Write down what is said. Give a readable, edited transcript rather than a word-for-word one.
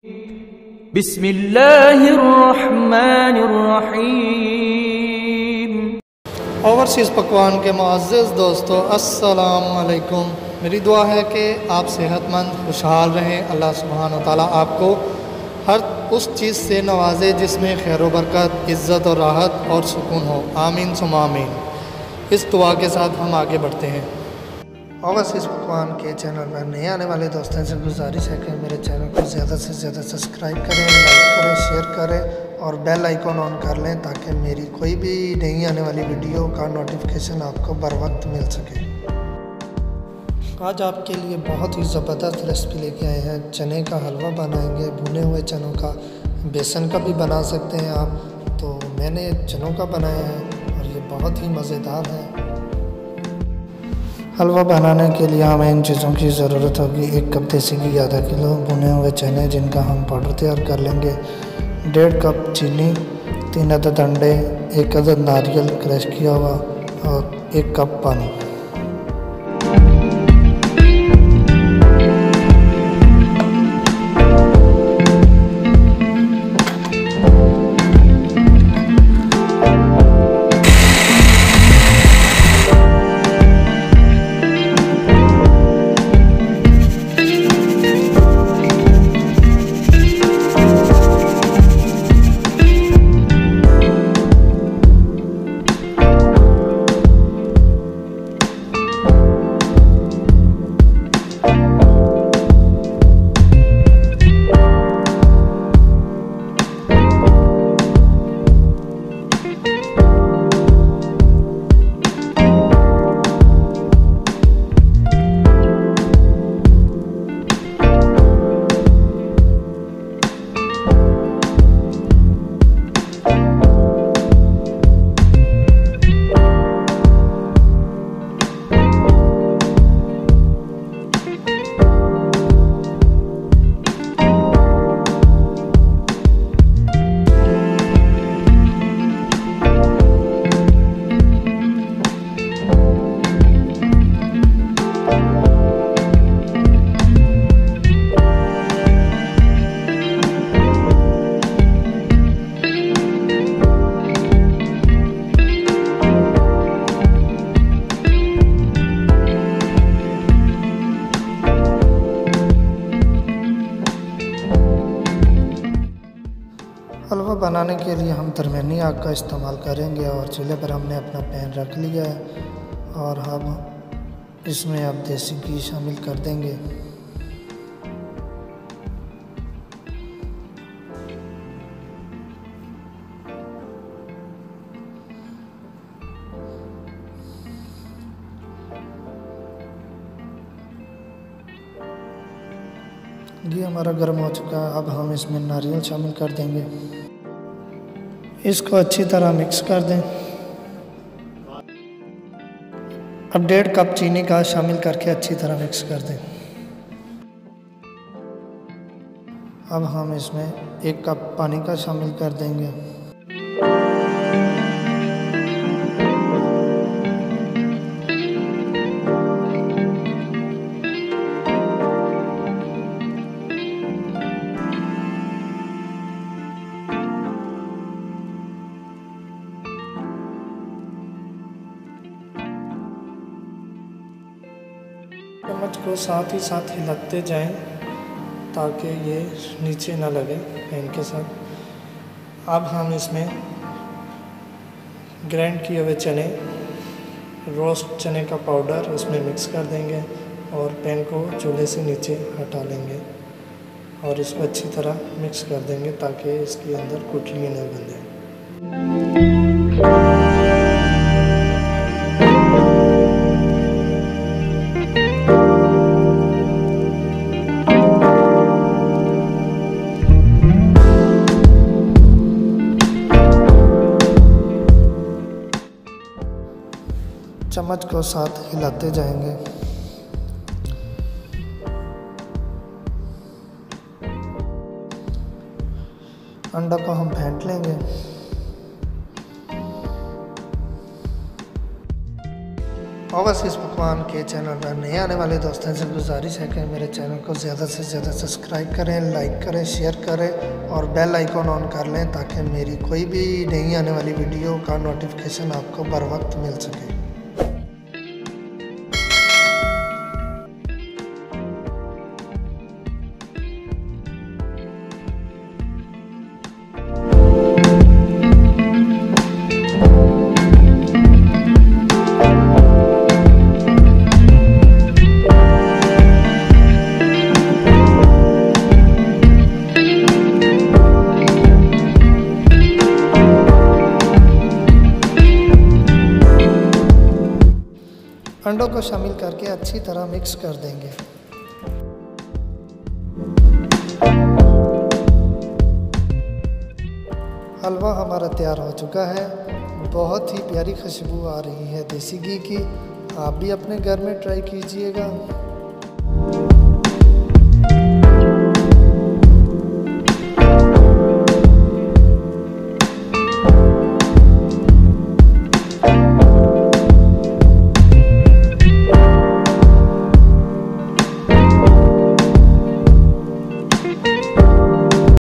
बिस्मिल्लाहिर्रहमानिर्रहीम। ओवरसीज़ पकवान के मुअज़्ज़ज़ दोस्तों, अस्सलाम वालेकुम। मेरी दुआ है कि आप सेहतमंद खुशहाल रहें। अल्लाह सुब्हान व तआला आपको हर उस चीज़ से नवाजे जिसमें खैर व बरकत, इज़्ज़त और राहत और सुकून हो। आमीन सुम्मा आमीन। इस दुआ के साथ हम आगे बढ़ते हैं। ओवरसीज़ पकवान के चैनल में नए आने वाले दोस्तों से गुजारिश है कि मेरे चैनल को ज़्यादा से ज़्यादा सब्सक्राइब करें, लाइक करें, शेयर करें और बेल आइकॉन ऑन कर लें ताकि मेरी कोई भी नई आने वाली वीडियो का नोटिफिकेशन आपको बर वक्त मिल सके। आज आपके लिए बहुत ही ज़बरदस्त रेसिपी लेके आए हैं। चने का हलवा बनाएंगे। भुने हुए चनों का, बेसन का भी बना सकते हैं आप, तो मैंने चनों का बनाया है और ये बहुत ही मज़ेदार है। हलवा बनाने के लिए हमें इन चीज़ों की ज़रूरत होगी। 1 कप देसी घी, आधा किलो भुने हुए चने जिनका हम पाउडर तैयार कर लेंगे, 1.5 कप चीनी, 3 अदद अंडे, 1 अदद नारियल क्रश किया हुआ और 1 कप पानी। हलवा बनाने के लिए हम दरमियानी आग का इस्तेमाल करेंगे और चूल्हे पर हमने अपना पैन रख लिया है और हम इसमें अब देसी घी शामिल कर देंगे। घी हमारा गर्म हो चुका है। अब हम इसमें नारियल शामिल कर देंगे। इसको अच्छी तरह मिक्स कर दें। अब 1.5 कप चीनी का शामिल करके अच्छी तरह मिक्स कर दें। अब हम इसमें 1 कप पानी का शामिल कर देंगे। चम्मच को साथ ही साथ हिलाते जाएं ताकि ये नीचे ना लगे पैन के साथ। अब हम इसमें ग्राइंड किए हुए चने, रोस्ट चने का पाउडर इसमें मिक्स कर देंगे और पैन को चूल्हे से नीचे हटा लेंगे और इसको अच्छी तरह मिक्स कर देंगे ताकि इसके अंदर गुठलियाँ न बंधें। चम्मच को साथ हिलाते जाएंगे। अंडा को हम फेंट लेंगे। ओवरसीज़ पकवान के चैनल पर नए आने वाले दोस्तों से गुजारिश है कि मेरे चैनल को ज़्यादा से ज़्यादा सब्सक्राइब करें, लाइक करें, शेयर करें और बेल आइकॉन ऑन कर लें ताकि मेरी कोई भी नई आने वाली वीडियो का नोटिफिकेशन आपको बर वक्त मिल सके। अंडों को शामिल करके अच्छी तरह मिक्स कर देंगे। हलवा हमारा तैयार हो चुका है। बहुत ही प्यारी खुशबू आ रही है देसी घी की। आप भी अपने घर में ट्राई कीजिएगा।